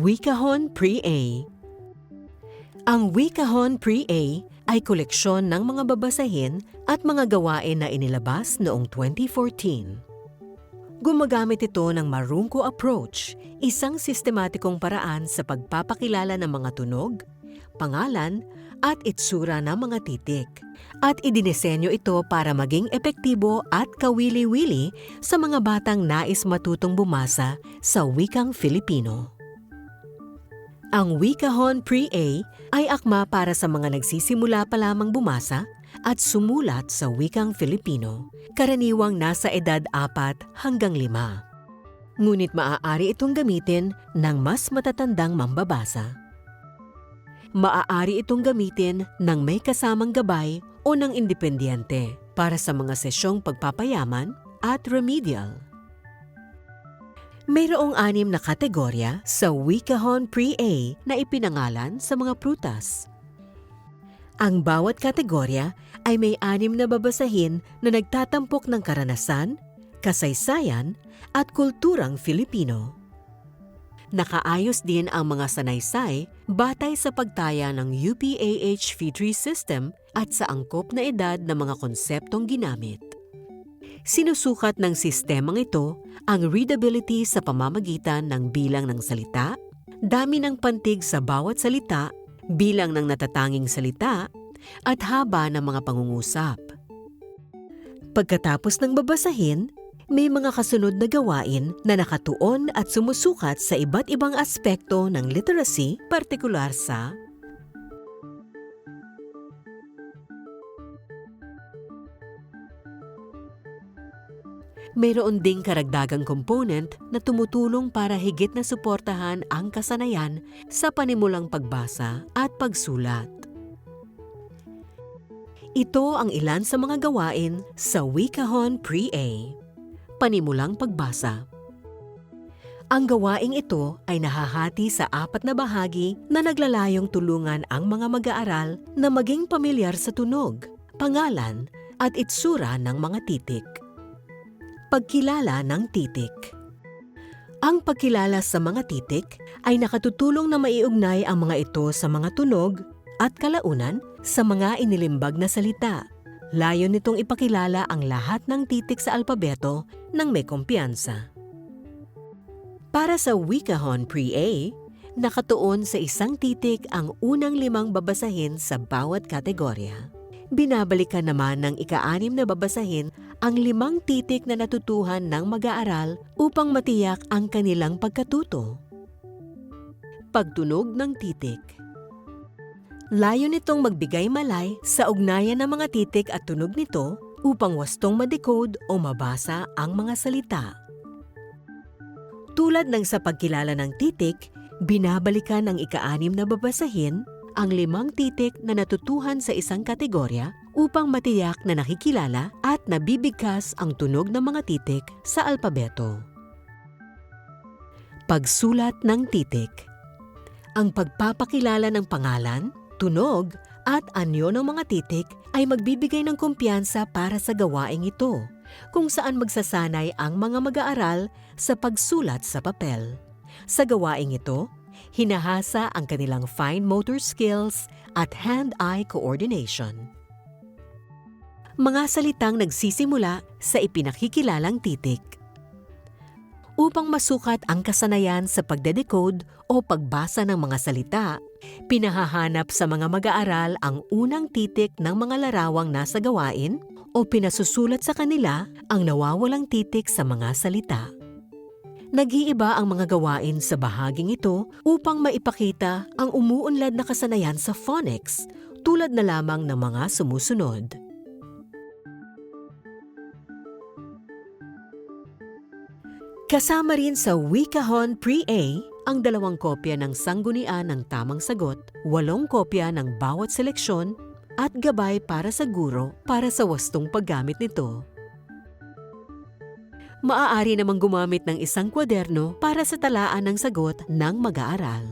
Wikahon Pre-A. Ang Wikahon Pre-A ay koleksyon ng mga babasahin at mga gawain na inilabas noong 2014. Gumagamit ito ng Marunko approach, isang sistematikong paraan sa pagpapakilala ng mga tunog, pangalan, at itsura ng mga titik. At idinisenyo ito para maging epektibo at kawili-wili sa mga batang nais matutong bumasa sa wikang Filipino. Ang Wikahon Pre-A ay akma para sa mga nagsisimula pa lamang bumasa at sumulat sa wikang Filipino, karaniwang nasa edad 4 hanggang 5. Ngunit maaari itong gamitin ng mas matatandang mambabasa. Maaari itong gamitin ng may kasamang gabay o ng independyente para sa mga sesyong pagpapayaman at remedial. Mayroong 6 na kategorya sa Wikahon Pre-A na ipinangalan sa mga prutas. Ang bawat kategorya ay may 6 na babasahin na nagtatampok ng karanasan, kasaysayan, at kulturang Filipino. Nakaayos din ang mga sanaysay batay sa pagtaya ng UPAH Fee-Tree System at sa angkop na edad ng mga konseptong ginamit. Sinusukat ng sistemang ito ang readability sa pamamagitan ng bilang ng salita, dami ng pantig sa bawat salita, bilang ng natatanging salita, at haba ng mga pangungusap. Pagkatapos ng babasahin, may mga kasunod na gawain na nakatuon at sumusukat sa iba't ibang aspekto ng literacy, partikular sa mayroon ding karagdagang component na tumutulong para higit na suportahan ang kasanayan sa panimulang pagbasa at pagsulat. Ito ang ilan sa mga gawain sa Wikahon Pre-A. Panimulang pagbasa. Ang gawaing ito ay nahahati sa 4 na bahagi na naglalayong tulungan ang mga mag-aaral na maging pamilyar sa tunog, pangalan, at itsura ng mga titik. Pagkilala ng titik. Ang pagkilala sa mga titik ay nakatutulong na maiugnay ang mga ito sa mga tunog at kalaunan sa mga inilimbag na salita. Layon nitong ipakilala ang lahat ng titik sa alpabeto ng may kumpiyansa. Para sa Wikahon Pre-A, nakatuon sa isang titik ang unang 5 babasahin sa bawat kategorya. Binabalikan naman ng ika-6 na babasahin ang 5 titik na natutuhan ng mag-aaral upang matiyak ang kanilang pagkatuto. Pagtunog ng titik. Layo nitong magbigay malay sa ugnayan ng mga titik at tunog nito upang wastong ma-decode o mabasa ang mga salita. Tulad ng sa pagkilala ng titik, binabalikan ng ika-6 na babasahin ang 5 titik na natutuhan sa isang kategorya upang matiyak na nakikilala at nabibigkas ang tunog ng mga titik sa alpabeto. Pagsulat ng titik. Ang pagpapakilala ng pangalan, tunog, at anyo ng mga titik ay magbibigay ng kumpiyansa para sa gawaing ito, kung saan magsasanay ang mga mag-aaral sa pagsulat sa papel. Sa gawaing ito, hinahasa ang kanilang fine motor skills at hand-eye coordination. Mga salitang nagsisimula sa ipinakikilalang titik. Upang masukat ang kasanayan sa pagdedecode o pagbasa ng mga salita, pinahahanap sa mga mag-aaral ang unang titik ng mga larawang nasa gawain o pinasusulat sa kanila ang nawawalang titik sa mga salita. Nag-iiba ang mga gawain sa bahaging ito upang maipakita ang umuunlad na kasanayan sa phonics tulad na lamang ng mga sumusunod. Kasama rin sa Wikahon Pre-A ang 2 kopya ng sanggunian ng tamang sagot, 8 kopya ng bawat seleksyon, at gabay para sa guro para sa wastong paggamit nito. Maaari namang gumamit ng isang kwaderno para sa talaan ng sagot ng mag-aaral.